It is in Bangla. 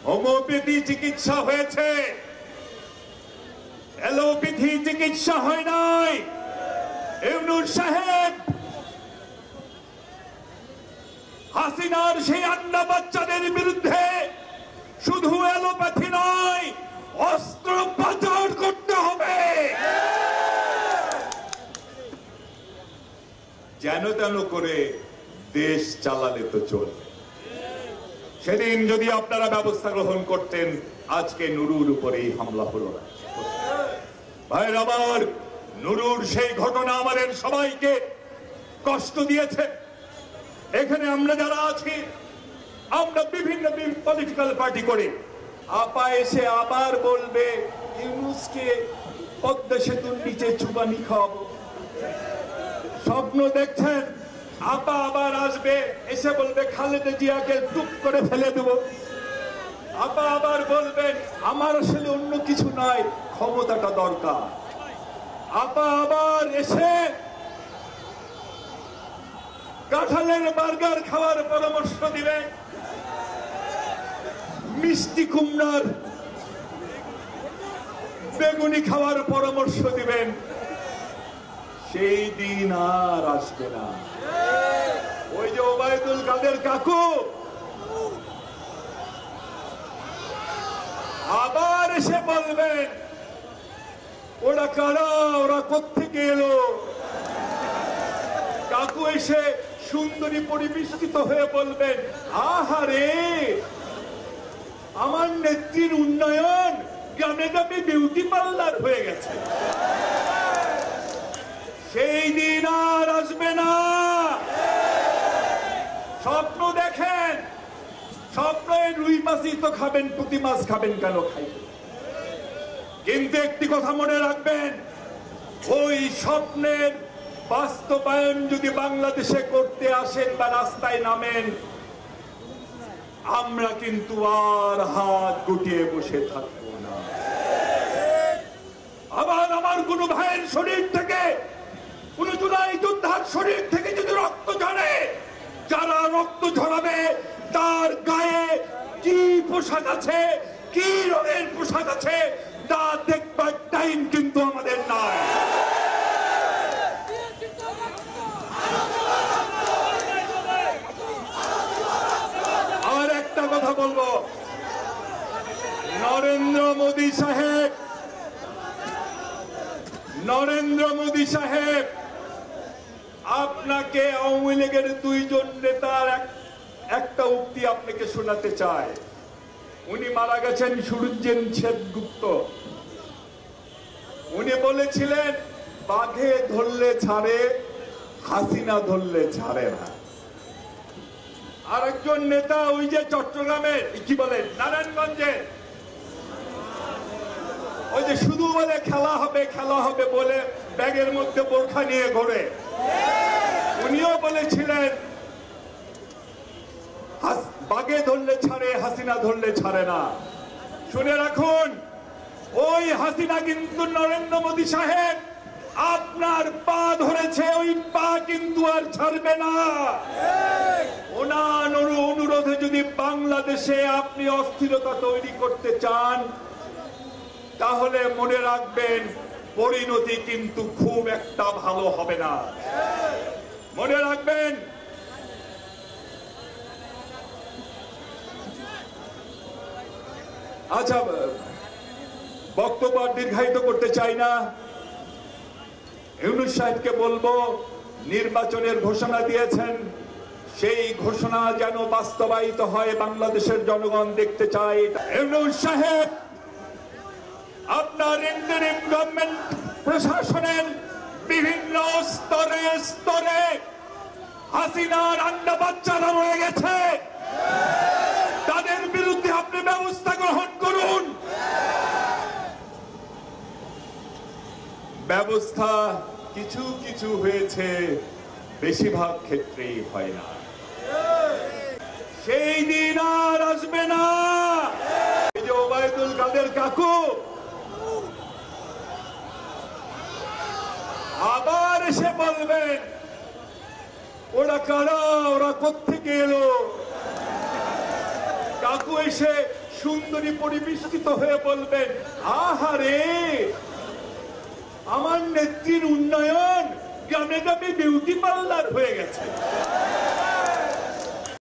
হোমিওপ্যাথি চিকিৎসা হয়েছে, অ্যালোপ্যাথি চিকিৎসা হয় নাই। ইউনূস সাহেব হাসিনার সেই আন্না বাচ্চাদের বিরুদ্ধে শুধু অ্যালোপ্যাথি নয়, অস্ত্র পাচার করতে হবে। যেন তেন করে দেশ চালালে তো চলবে। সেদিন যদি আপনারা ব্যবস্থা গ্রহণ করতেন, আজকে নুরুর উপরেই হামলা হলো না। ভাইয়ের আমার, নুরুর সেই ঘটনা আমাদের সবাইকে কষ্ট দিয়েছে। এখানে আমরা যারা আছি, আমরা বিভিন্ন পলিটিক্যাল পার্টি করি। আপা এসে আবার বলবে ইউনূসকে পদ্মা সেতুর নিচে চুবানি খাওয়াবো। স্বপ্ন দেখছেন, আপা আবার আসবে, এসে বলবে খালেদা জিয়াকে টুপ করে ফেলে দেব। আপা আবার বলবেন আমার আসলে অন্য কিছু নয়, ক্ষমতাটা দরকার। আপা আবার এসে কাঁঠালের বার্গার খাওয়ার পরামর্শ দিবেন, মিষ্টি কুমড়ার বেগুনি খাওয়ার পরামর্শ দিবেন। সেই দিন আর আসবে না। ওই যে ওবায়দুল কাদের কাকু আবার এসে বলবেন ওরা কারা, ওরা কোত্থেকে এলো। কাকু এসে সুন্দরী পরিবেষ্টিত হয়ে বলবেন আহারে, আমার নেত্রীর উন্নয়ন গ্রামে গ্রামে বিউটি পার্লার হয়ে গেছে। সেই দিন আর আসবে না। স্বপ্ন দেখেন, স্বপ্নে রুই মাছই তো খাবেন, পুঁটি মাছ খাবেন কেন? খাইবেন। কিন্তু একটি কথা মনে রাখবেন, ওই স্বপ্নের বাস্তবায়ন যদি বাংলাদেশে করতে আসেন বা রাস্তায় নামেন, আমরা কিন্তু আর হাত গুটিয়ে বসে থাকবো না। আবার আমার কোন ভাইয়ের শরীর থেকে, কোন জুলাই যোদ্ধার শরীর থেকে যদি রক্ত ঝরে, যারা রক্ত ঝরাবে তার গায়ে কি পোশাক আছে, কি রঙের পোশাক আছে, তা দেখবার টাইম কিন্তু আমাদের নাই। আর একটা কথা বলবো, নরেন্দ্র মোদী সাহেব আপনাকে আওয়ামী লীগের দুইজন নেতার একটা উক্তি আপনাকে শোনাতে চায়। উনি মারা গেছেন সুরঞ্জন সেনগুপ্ত। উনি বলেছিলেন বাঘে ধরলে ছাড়ে, হাসিনা ধরলে ছাড়ে না। আরেকজন নেতা ওই যে চট্টগ্রামের কি বলেন নারায়ণগঞ্জে, ওই যে শুধু বলে খেলা হবে খেলা হবে বলে ব্যাগের মধ্যে বোরখা নিয়ে ঘোরে, উনিও বলেছিলেন বাঘে ধরলে ছাড়ে, হাসিনা ধরলে ছাড়ে না। শুনে রাখুন, ওই হাসিনা কিন্তু নরেন্দ্র মোদী সাহেব আপনার পা ধরেছে, ওই পা কিন্তু আর ছাড়বে না। ওনার অনুরোধে যদি বাংলাদেশে আপনি অস্থিরতা তৈরি করতে চান, তাহলে মনে রাখবেন পরিণতি কিন্তু খুব একটা ভালো হবে না। মনে রাখবেন, আচ্ছা বক্তব্য দীর্ঘায়িত করতে চাই না। ইউনূস সাহেবকে বলবো, নির্বাচনের ঘোষণা দিয়েছেন, সেই ঘোষণা যেন বাস্তবায়িত হয়, বাংলাদেশের জনগণ দেখতে চায়। ইউনূস সাহেব, আপনার ইন্টারিম গভর্নমেন্ট প্রশাসনের বিভিন্ন স্তরে স্তরে হাসিনার আন্ডা বাচ্চারা রয়ে গেছে, তাদের বিরুদ্ধে আপনি ব্যবস্থা গ্রহণ করুন। ব্যবস্থা কিছু কিছু হয়েছে, বেশিরভাগ ক্ষেত্রেই হয় না। সেই দিন আর আসবে না। এই যে ওবায়দুল কাদের কাকু আবার এসে বলবেন ওরা কারা, ওরা কোত্থেকে এলো। কাকু এসে সুন্দরী পরিবেষ্টিত হয়ে বলবেন, আহারে আমার নেত্রীর উন্নয়ন, গ্রামে গ্রামে বিউটি পার্লার।